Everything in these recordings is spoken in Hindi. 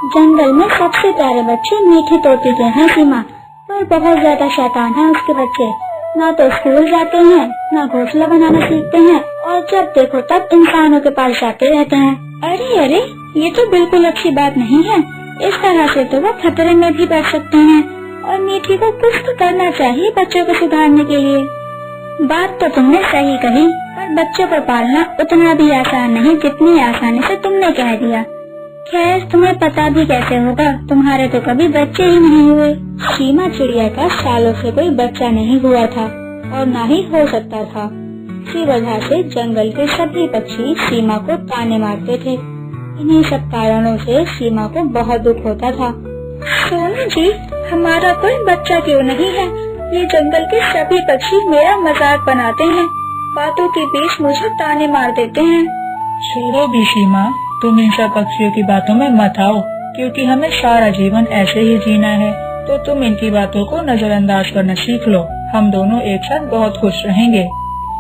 जंगल में सबसे प्यारे बच्चे मीठी तोती के हैं सीमा, पर बहुत ज्यादा शैतान है उसके बच्चे। ना तो स्कूल जाते हैं, ना घोंसला बनाना सीखते हैं, और जब देखो तब इंसानों के पास जाते रहते हैं। अरे अरे, ये तो बिल्कुल अच्छी बात नहीं है। इस तरह से तो वो खतरे में भी पड़ सकते हैं, और मीठी को कुछ तो करना चाहिए बच्चों को सुधारने के लिए। बात तो तुमने सही कही, पर बच्चों को पालना उतना भी आसान नहीं जितनी आसानी से तुमने कह दिया। खैर, तुम्हें पता भी कैसे होगा, तुम्हारे तो कभी बच्चे ही नहीं हुए। सीमा चिड़िया का सालों से कोई बच्चा नहीं हुआ था, और न ही हो सकता था। इसी वजह से जंगल के सभी पक्षी सीमा को ताने मारते थे। इन्हीं सब कारणों से सीमा को बहुत दुख होता था। सोनू जी, हमारा कोई बच्चा क्यों नहीं है? ये जंगल के सभी पक्षी मेरा मजाक बनाते हैं, बातों के बीच मुझे ताने मार देते हैं। छोड़ो भी सीमा, तुम इन सब पक्षियों की बातों में मत आओ, क्योंकि हमें सारा जीवन ऐसे ही जीना है। तो तुम इनकी बातों को नजरअंदाज करना सीख लो। हम दोनों एक साथ बहुत खुश रहेंगे।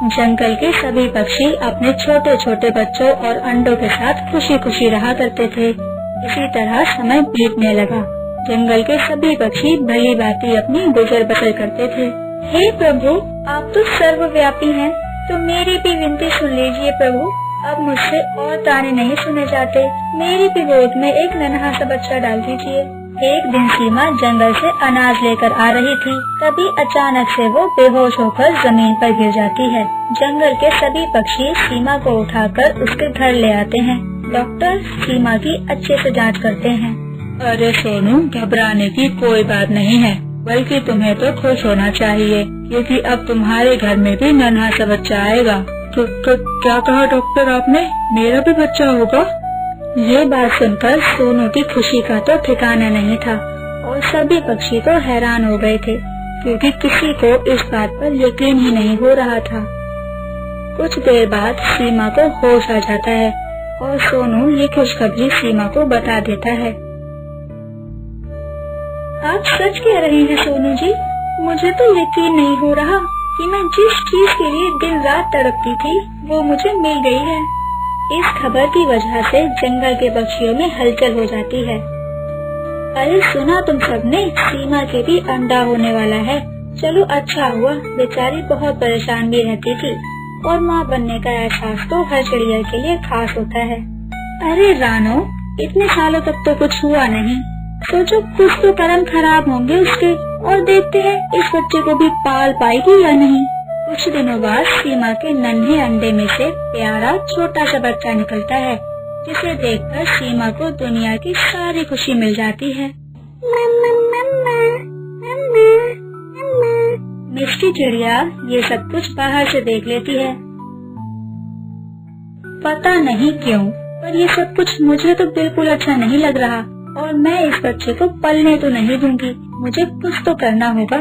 जंगल के सभी पक्षी अपने छोटे छोटे बच्चों और अंडों के साथ खुशी खुशी रहा करते थे। इसी तरह समय बीतने लगा। जंगल के सभी पक्षी भली भांति अपनी गुजर बसर करते थे। हे प्रभु, आप तो सर्वव्यापी हैं, तो मेरी भी विनती सुन लीजिए प्रभु। अब मुझसे और ताने नहीं सुने जाते। मेरी भी गोद में एक नन्हा सा बच्चा डाल दीजिए। एक दिन सीमा जंगल से अनाज लेकर आ रही थी, तभी अचानक से वो बेहोश होकर जमीन पर गिर जाती है। जंगल के सभी पक्षी सीमा को उठाकर उसके घर ले आते हैं। डॉक्टर सीमा की अच्छे से जांच करते हैं। अरे सोनू, घबराने की कोई बात नहीं है, बल्कि तुम्हें तो खुश होना चाहिए, क्योंकि अब तुम्हारे घर में भी नन्हा सा बच्चा आएगा। तो क्या कहा डॉक्टर आपने? मेरा भी बच्चा होगा? ये बात सुनकर सोनू की खुशी का तो ठिकाना नहीं था, और सभी पक्षी तो हैरान हो गए थे, क्योंकि किसी को इस बात पर यकीन ही नहीं हो रहा था। कुछ देर बाद सीमा को होश आ जाता है, और सोनू ये खुशखबरी सीमा को बता देता है। आप सच कह रही हैं सोनू जी, मुझे तो यकीन नहीं हो रहा कि मैं जिस चीज के लिए दिन रात तड़पती थी वो मुझे मिल गई है। इस खबर की वजह से जंगल के पक्षियों में हलचल हो जाती है। अरे सुना तुम सबने, सीमा के भी अंडा होने वाला है। चलो अच्छा हुआ, बेचारी बहुत परेशान भी रहती थी, और माँ बनने का एहसास तो हर चिड़िया के लिए खास होता है। अरे रानो, इतने सालों तक तो कुछ हुआ नहीं, सोचो कुछ तो कर्म खराब होंगे उसके, और देखते हैं इस बच्चे को भी पाल पाएगी या नहीं। कुछ दिनों बाद सीमा के नन्हे अंडे में से प्यारा छोटा सा बच्चा निकलता है, जिसे देखकर सीमा को दुनिया की सारी खुशी मिल जाती है। मिष्टी चिड़िया ये सब कुछ बाहर से देख लेती है। पता नहीं क्यों, पर ये सब कुछ मुझे तो बिल्कुल अच्छा नहीं लग रहा, और मैं इस बच्चे को पलने तो नहीं दूंगी। मुझे कुछ तो करना होगा।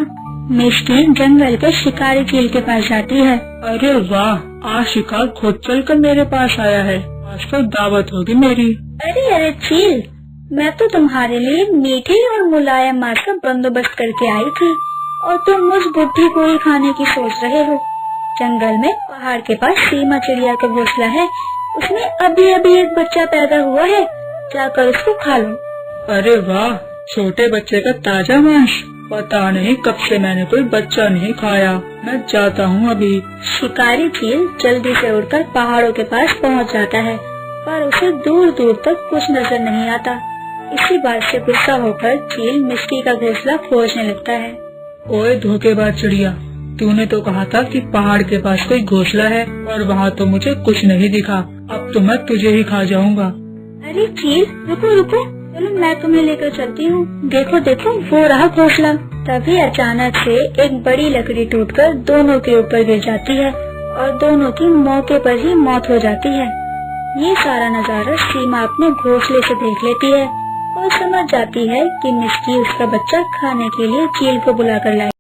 मिष्टी जंगल के शिकारी चील के पास जाती है। अरे वाह, आज शिकार खुद चलकर मेरे पास आया है। आज तो दावत होगी मेरी। अरे अरे चील, मैं तो तुम्हारे लिए मीठी और मुलायम मांस का बंदोबस्त करके आई थी, और तुम उस बुढ़ी को ही खाने की सोच रहे हो। जंगल में पहाड़ के पास सीमा चिड़िया का घोंसला है, उसमें अभी अभी एक बच्चा पैदा हुआ है, जाकर उसको खा लो। अरे वाह, छोटे बच्चे का ताजा मांस। पता नहीं कब से मैंने कोई बच्चा नहीं खाया। मैं जाता हूँ अभी। शिकारी चील जल्दी से उड़कर पहाड़ों के पास पहुँच जाता है, पर उसे दूर दूर तक कुछ नजर नहीं आता। इसी बात से गुस्सा होकर चील मिष्टी का घोंसला खोजने लगता है। ओए धोखेबाज चिड़िया, तूने तो कहा था कि पहाड़ के पास कोई घोंसला है, और वहाँ तो मुझे कुछ नहीं दिखा। अब तो मैं तुझे ही खा जाऊंगा। अरे चील, रुको रुको, चलो मैं तुम्हें लेकर चलती हूँ। देखो देखो, वो रहा घोंसला। तभी अचानक से एक बड़ी लकड़ी टूटकर दोनों के ऊपर गिर जाती है, और दोनों की मौके पर ही मौत हो जाती है। ये सारा नजारा सीमा अपने घोंसले से देख लेती है, और समझ जाती है कि मिष्टी उसका बच्चा खाने के लिए चील को बुला कर लाई।